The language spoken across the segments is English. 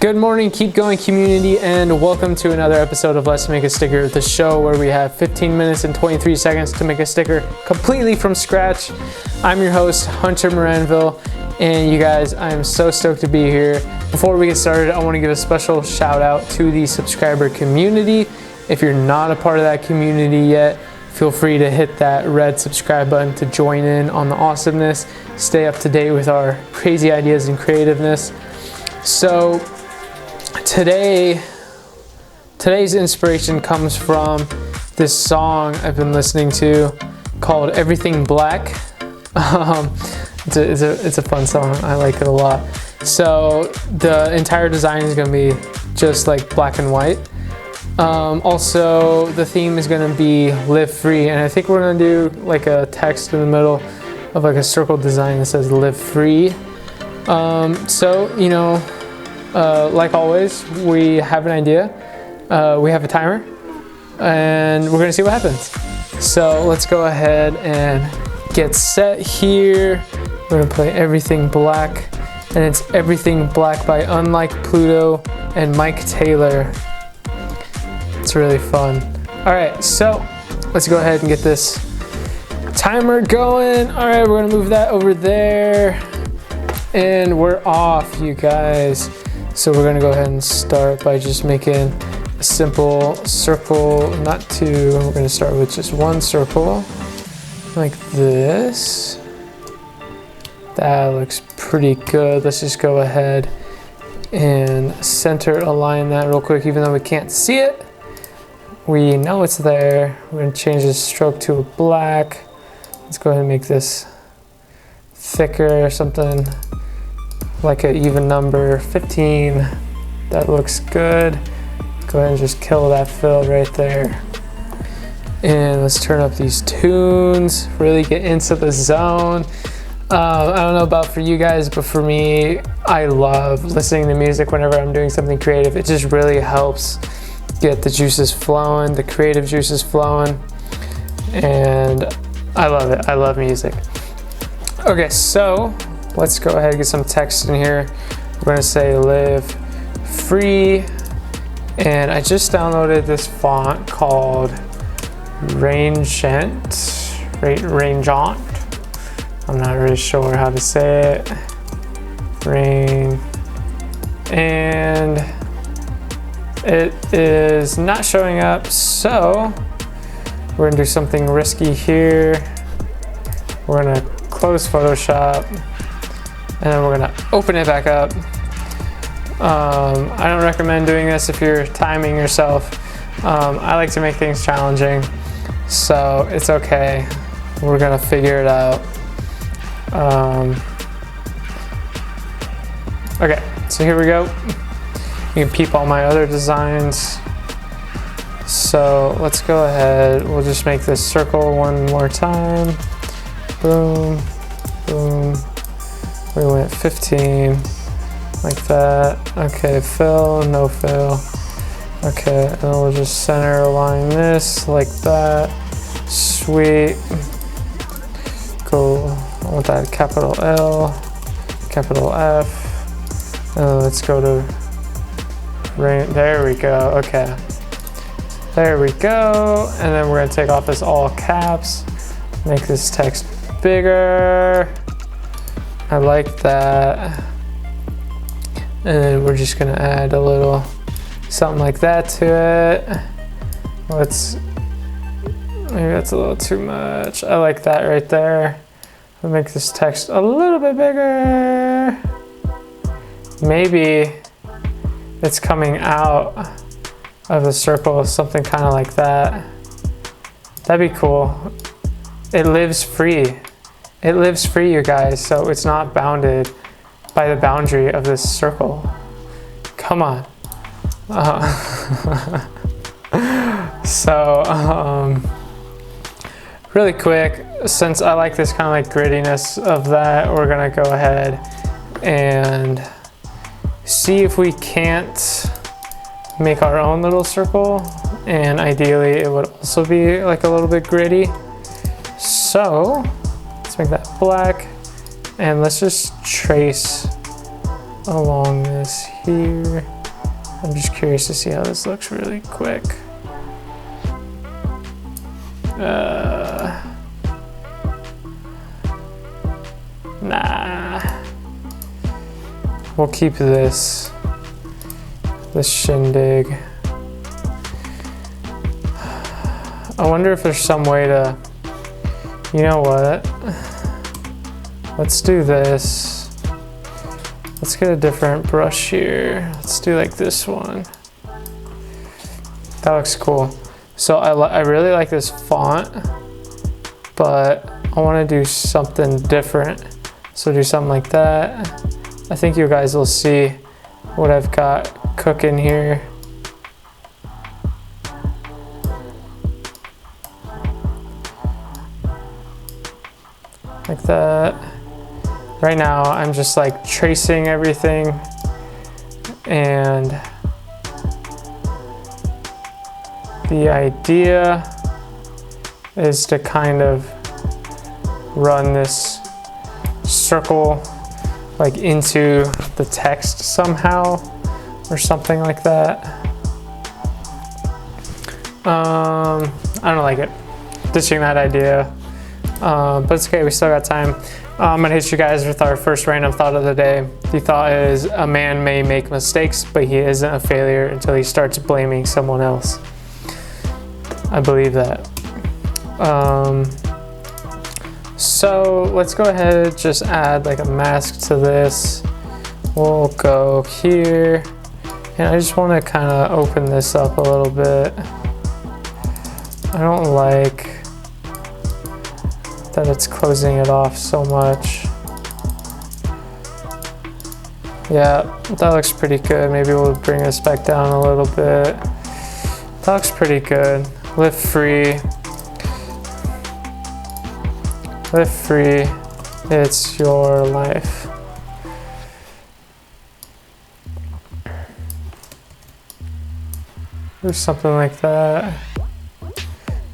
Good morning, keep going community, and welcome to another episode of Let's Make a Sticker, the show where we have 15 minutes and 23 seconds to make a sticker completely from scratch. I'm your host, Hunter Moranville, and you guys, I am so stoked to be here. Before we get started, I want to give a special shout out to the subscriber community. If you're not a part of that community yet, feel free to hit that red subscribe button to join in on the awesomeness, stay up to date with our crazy ideas and creativeness. So today's inspiration comes from this song I've been listening to called Everything Black. It's a fun song. I like it a lot. So the entire design is going to be just like black and white. Also, the theme is going to be live free, and I think we're going to do like a text in the middle of like a circle design that says live free. So, you know, like always, we have an idea, we have a timer, and we're gonna see what happens. So let's go ahead and get set here. We're gonna play Everything Black, and it's Everything Black by Unlike Pluto and Mike Taylor. It's really fun. All right, so let's go ahead and get this timer going. All right, we're gonna move that over there, and we're off, you guys. So we're gonna go ahead and start by just making a simple circle, not two. We're gonna start with just one circle, like this. That looks pretty good. Let's just go ahead and center align that real quick, even though we can't see it. We know it's there. We're gonna change the stroke to a black. Let's go ahead and make this thicker or something. Like an even number, 15. That looks good. Go ahead and just kill that fill right there. And let's turn up these tunes, really get into the zone. I don't know about for you guys, but for me, I love listening to music whenever I'm doing something creative. It just really helps get the juices flowing, the creative juices flowing. And I love it, I love music. Okay, so let's go ahead and get some text in here. We're gonna say live free. And I just downloaded this font called Rangeant. I'm not really sure how to say it. And it is not showing up, so we're gonna do something risky here. We're gonna close Photoshop, and then we're gonna open it back up. I don't recommend doing this if you're timing yourself. I like to make things challenging, so it's okay. We're gonna figure it out. Okay, so here we go. You can peep all my other designs. So let's go ahead. We'll just make this circle one more time. Boom, boom. We went 15, like that. Okay, fill, no fill. Okay, and then we'll just center align this like that. Sweet. Cool. I want that capital L, capital F. And let's go to rain. There we go. Okay. There we go. And then we're gonna take off this all caps. Make this text bigger. I like that. And then we're just gonna add a little something like that to it. Maybe that's a little too much. I like that right there. We'll make this text a little bit bigger. Maybe it's coming out of the circle, something kind of like that. That'd be cool. It lives free. It lives free, you guys, so it's not bounded by the boundary of this circle. Come on. Really quick, since I like this kind of like grittiness of that, we're gonna go ahead and see if we can't make our own little circle, and ideally it would also be like a little bit gritty. So let's make that black, and let's just trace along this here. I'm just curious to see how this looks really quick. Nah. We'll keep this shindig. I wonder if there's some way to, you know what? Let's do this. Let's get a different brush here. Let's do like this one. That looks cool. So I really like this font, but I want to do something different. So do something like that. I think you guys will see what I've got cooking here. Like that. Right now I'm just like tracing everything, and the idea is to kind of run this circle like into the text somehow or something like that. I don't like it. Ditching that idea. But it's okay, we still got time. I'm gonna hit you guys with our first random thought of the day. The thought is, a man may make mistakes, but he isn't a failure until he starts blaming someone else. I believe that. So let's go ahead, just add like a mask to this. We'll go here, and I just wanna kinda open this up a little bit. I don't like that it's closing it off so much. Yeah, that looks pretty good. Maybe we'll bring this back down a little bit. That looks pretty good. Live free. Live free. It's your life. Do something like that.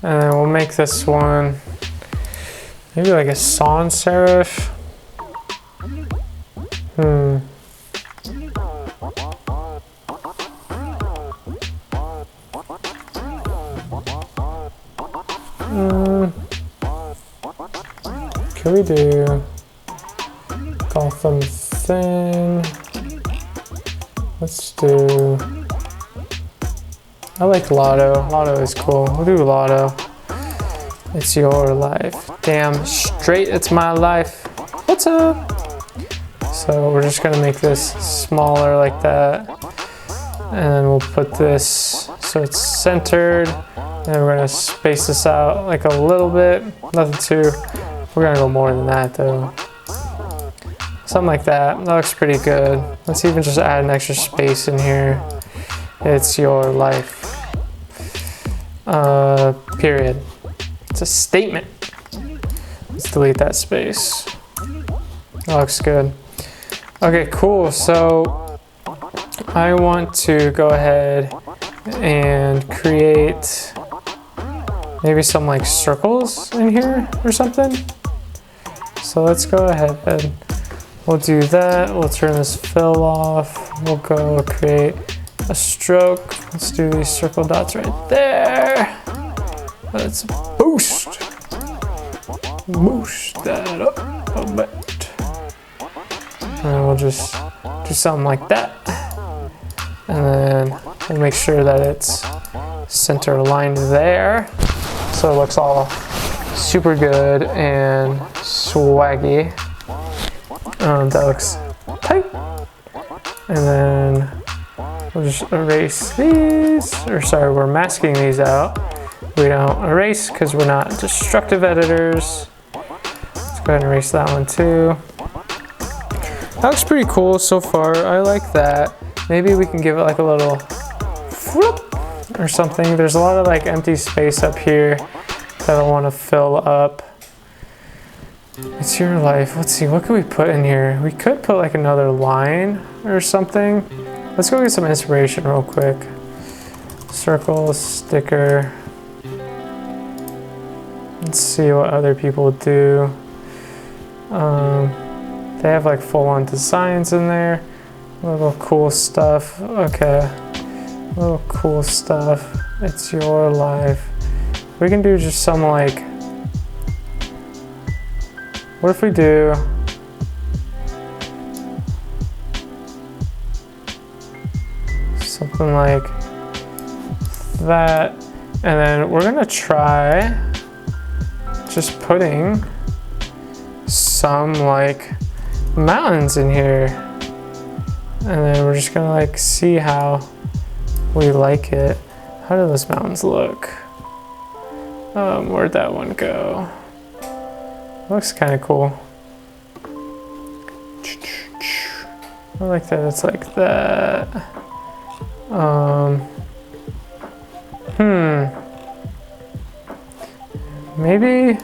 And then we'll make this one maybe like a sans serif. Can we do Gotham thin? Let's do, I like Lotto. Lotto is cool. We'll do Lotto. It's your life. Damn straight, it's my life. What's up? So we're just gonna make this smaller like that. And then we'll put this so it's centered. And we're gonna space this out like a little bit. Nothing too, we're gonna go more than that though. Something like that. That looks pretty good. Let's even just add an extra space in here. It's your life. Period. It's a statement. Let's delete that space. That looks good. Okay, cool. So I want to go ahead and create maybe some like circles in here or something. So let's go ahead and we'll do that. We'll turn this fill off. We'll go create a stroke. Let's do these circle dots right there. Let's boost that up a bit. And we'll just do something like that. And then we'll make sure that it's center aligned there. So it looks all super good and swaggy. That looks tight. And then we'll just erase these, or sorry, we're masking these out. We don't erase because we're not destructive editors. Let's go ahead and erase that one too. That looks pretty cool so far. I like that. Maybe we can give it like a little whoop or something. There's a lot of like empty space up here that I want to fill up. It's your life. Let's see, what can we put in here? We could put like another line or something. Let's go get some inspiration real quick. Circle, sticker. Let's see what other people do. They have like full-on designs in there. Little cool stuff. Okay. Little cool stuff. It's your life. We can do just some like, what if we do something like that, and then we're gonna try just putting some like mountains in here, and then we're just gonna like see how we like it. How do those mountains look? Where'd that one go? Looks kind of cool. I like that it's like that. Maybe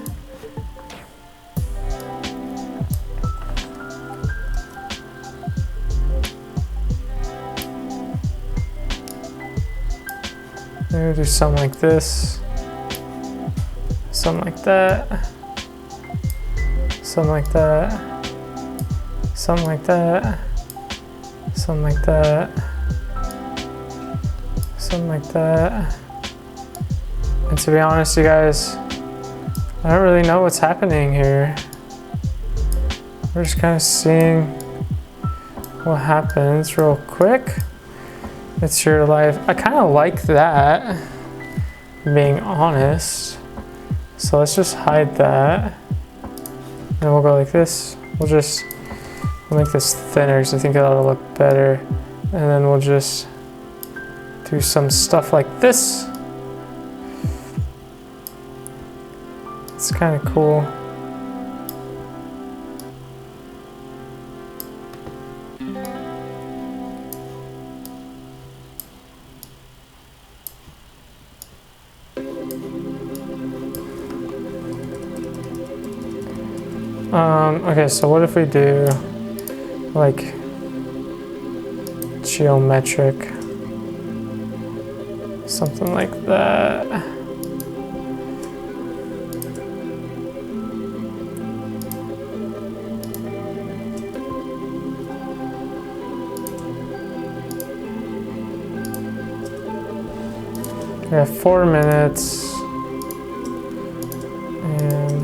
maybe do something like this, something like that, something like that, something like that, something like that, something like that. And to be honest, you guys, I don't really know what's happening here. We're just kind of seeing what happens real quick. It's your life. I kind of like that, being honest. So let's just hide that. And we'll go like this. We'll make this thinner because I think that'll look better. And then we'll just do some stuff like this. It's kind of cool. Okay, so what if we do like geometric, something like that. We have 4 minutes, and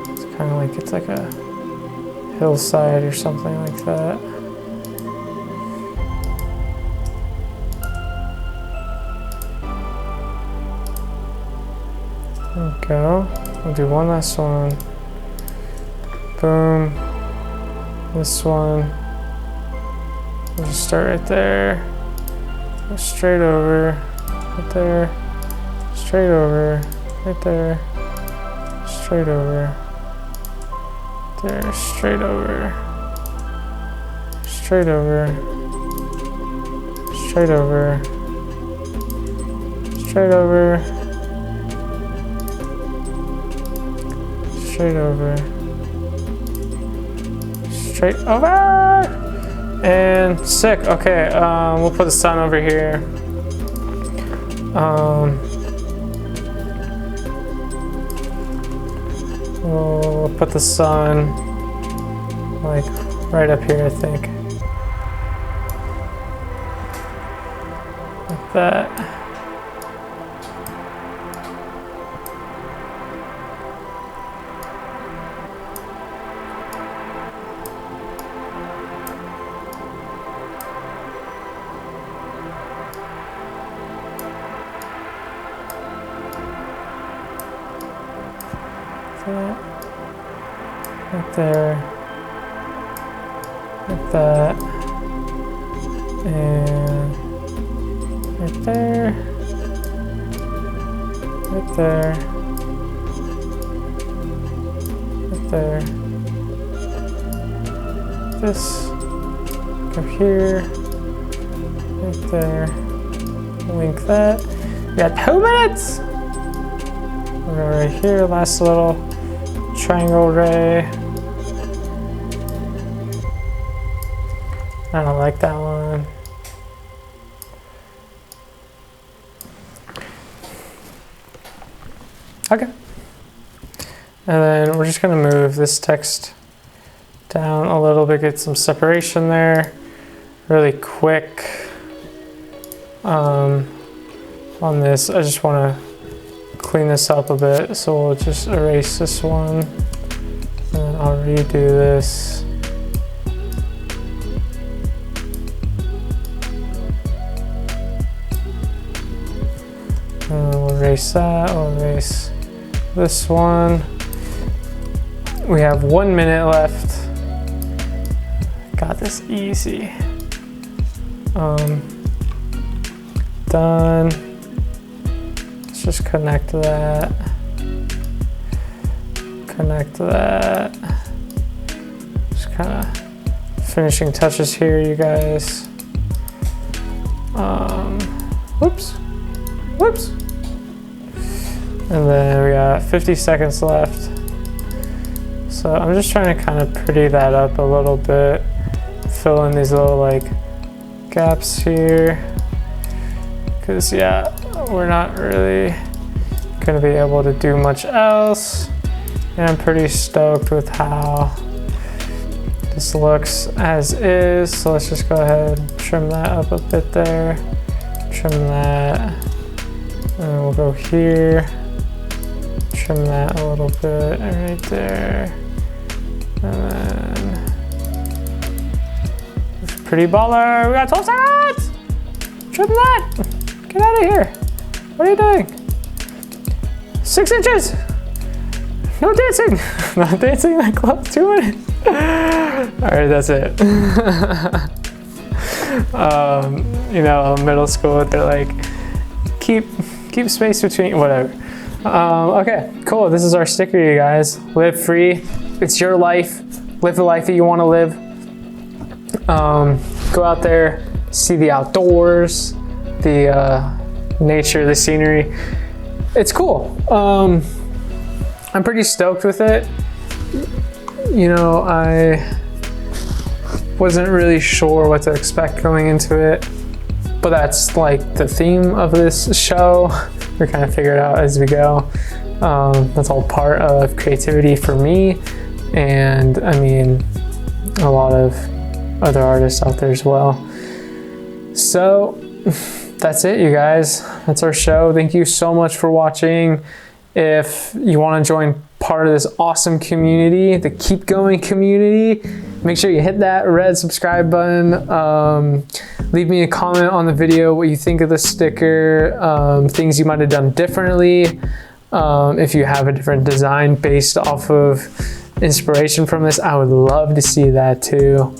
it's kind of like it's like a hillside or something like that. There we go. We'll do one last one. Boom. This one. We'll just start right there. Go straight over. Right there. Straight over. Right there. Straight over. There. Straight over. Straight over. Straight over. Straight over. Straight over. Straight over. And sick. Okay, we'll put the sun over here. We'll put the sun like right up here, I think. Like that. Right there, like that, and right there, right there, right there, this, go here, right there, link that. We got 2 minutes! We're going right here, last little triangle ray. I don't like that one. Okay. And then we're just gonna move this text down a little bit, get some separation there really quick. On this, I just wanna clean this up a bit, so we'll just erase this one, and then I'll redo this. And we'll erase that, we'll erase this one. We have 1 minute left. Got this easy. Done. Let's just connect that. Connect that. Just kind of finishing touches here, you guys. Whoops. Whoops. And then we got 50 seconds left. So I'm just trying to kind of pretty that up a little bit. Fill in these little like gaps here. Cause yeah, we're not really gonna be able to do much else. And I'm pretty stoked with how this looks as is. So let's just go ahead and trim that up a bit there. Trim that. And we'll go here. Trim that a little bit right there. And then it's pretty baller. We got 12 seconds! Trim that! Get out of here. What are you doing? 6 inches! No dancing! Not dancing that close. 2 minutes. Alright, that's it. You know, middle school, they're like, keep space between, whatever. Okay, cool. This is our sticker, you guys. Live free. It's your life. Live the life that you want to live. Go out there, see the outdoors, the nature, the scenery. It's cool. I'm pretty stoked with it. You know, I wasn't really sure what to expect going into it, but that's like the theme of this show. We kind of figure it out as we go. That's all part of creativity for me, and I mean a lot of other artists out there as well. So that's it, you guys. That's our show. Thank you so much for watching. If you want to join part of this awesome community, the Keep Going community, make sure you hit that red subscribe button. Leave me a comment on the video what you think of the sticker, things you might have done differently. If you have a different design based off of inspiration from this, I would love to see that too.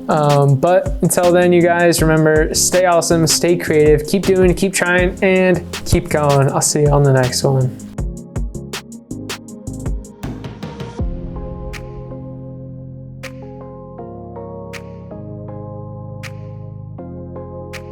But until then, you guys, remember, stay awesome, stay creative, keep doing, keep trying, and keep going. I'll see you on the next one.